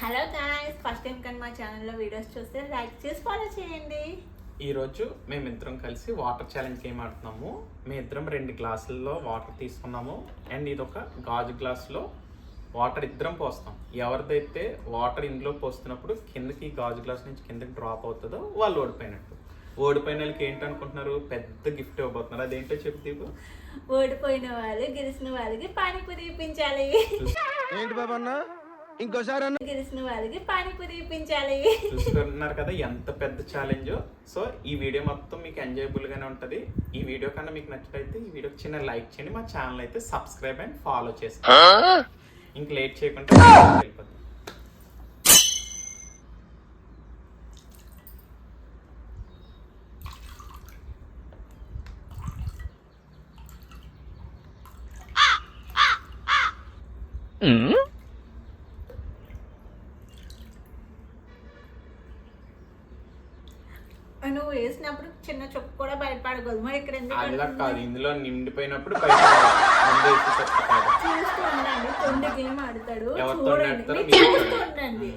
Hello guys, first time కానీ మా ఛానల్లో వీడియోస్ చూస్తే లైక్ చేసి ఫాలో చేయండి. ఈరోజు మేమిద్దరం కలిసి వాటర్ ఛాలెంజ్ గేమ్ ఆడుతున్నాము. మేమిద్దరం 2 గ్లాసుల్లో వాటర్ తీసుకున్నాము అండ్ ఇది ఒక గాజు గ్లాసులో వాటర్ ఇద్దరం పోస్తాం. ఎవరిదైతే వాటర్ ఇందులో పోస్తున్నప్పుడు కిందకి గాజు గ్లాస్ నుంచి కిందకి డ్రాప్ అవుతుందో వాళ్ళు ఓడిపోయినట్టు. ఓడిపోయిన వాళ్ళకి ఏంటనుకుంటున్నారు? పెద్ద గిఫ్ట్ ఇవ్వబోతున్నారు. అదేంటో చెప్పు దీపు. ఓడిపోయిన వాళ్ళు గెలిచిన వాళ్ళకి పానీపూరి ఇప్పించాలి. ఏంటి బాబా అన్న ఇంకోసారి అన్న గెలిచిన వాళ్ళకి పానీపూరి ఇప్పించాలి. చూసుకుంటున్నారు కదా ఎంత పెద్ద ఛాలెంజ్. సో ఈ వీడియో మొత్తం మీకు ఎంజాయబుల్ గానే ఉంటది. ఈ వీడియో కన్నా మీకు నచ్చినట్లయితే ఈ వీడియోకి చిన్న లైక్ చేయండి. మా ఛానల్ అయితే సబ్స్క్రైబ్ అండ్ ఫాలో చేసుకోండి. ఇంక లేట్ చేయకుండా వెళ్ళిపోతాం. నువ్వు వేసినప్పుడు చిన్న చొప్పు కూడా బయటపడకూడదు. మరి ఇక్కడ అలా ఎందుకు కాదు, ఇందులో నిండిపోయినప్పుడు బయట చూస్తూ ఉండండి. తొండి గేమ్ ఆడతాడు, ఎవరు చూడండి. ఆడతారో మీరు మీరు చూస్తూ ఉండండి.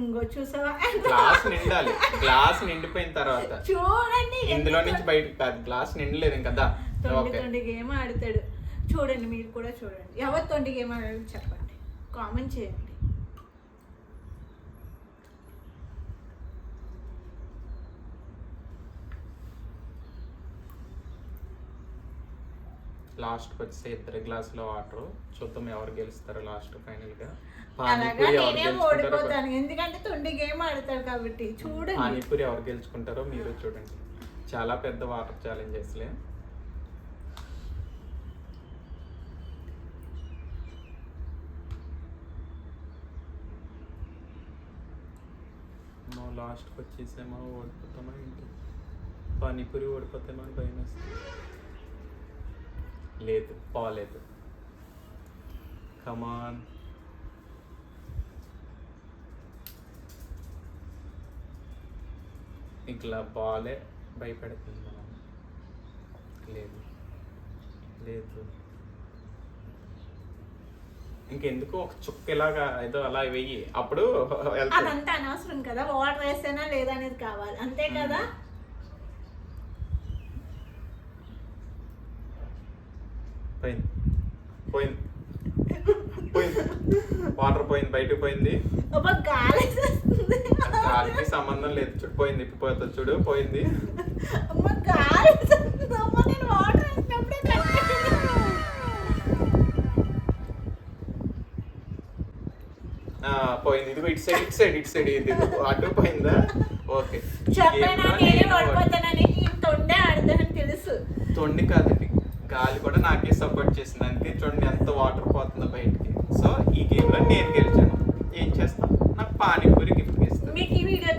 ఇంకో చూసావా? గ్లాస్ నిండాలి. గ్లాస్ నిండిపోయిన తర్వాత చూడండి. ఇందులో నుంచి బయటకు కాదు, గ్లాస్ నిండలేదు కదా. తొండి గేమ్ ఆడతాడు. చూడండి, మీరు కూడా చూడండి. ఎవరు తొండి గేమ్ ఆడారు చెప్పండి, కామెంట్ చేయండి. లాస్ట్ వచ్చే 2 గ్లాసుల వాటర్. చూద్దాం ఎవరు గెలుస్తారో లాస్ట్ ఫైనల్ గా. అలాగా నేనే ఓడిపోతాను, ఎందుకంటే తొండి గేమ్ ఆడతాడు కాబట్టి. చూడండి, పానీపూరి ఎవరు గెలుచుకుంటారో మీరు చూడండి. చాలా పెద్ద వాటర్ ఛాలెంజెస్లే. లాస్ట్కి వచ్చేసేమో ఓడిపోతామా ఏంటి? పానీపూరి ఓడిపోతామో అని భయం వేస్తుంది. లేదు, పోలేదు. కమాన్. ఇట్లా బాలే భయపెడుతుంది మనం. లేదు లేదు, ఇంకెందుకు ఒక చుక్కలాగా ఏదో అలా వెయ్యి, అప్పుడు అదంతా అనవసరం కదా. వాటర్ వేస్తేనా లేదా అనేది కావాలి, అంతే కదా. పోయింది పోయింది పోయింది, వాటర్ పోయింది, బయటకు పోయింది. గాలి గాలికి సంబంధం లేదు. చూడు పోయింది, ఇప్పుడు పోతుంది. చూడు పోయింది. గాలి నేను వాటర్ వేసినప్పుడే పోయింది. ఇదిగో ఇటు సైడ్ ఇటు సైడ్ ఇటు సైడ్ ఇది అటు పోయిందా? ఓకే, చెప్పైనా నేనే ఓడిపోతానని. తొండే ఆడతానని తెలుసు. తొండి కాదండి, గాలి కూడా నాకే సపోర్ట్ చేసింది. అందుకే చూడండి ఎంత వాటర్ పోతుందో బయటికి. సో ఈ గేమ్ లో నేను గెలిచాను. ఏం చేస్తాను? నాకు పానీపూరి గిఫ్ట్ ఇస్తాను. మీకు ఈ వీడియో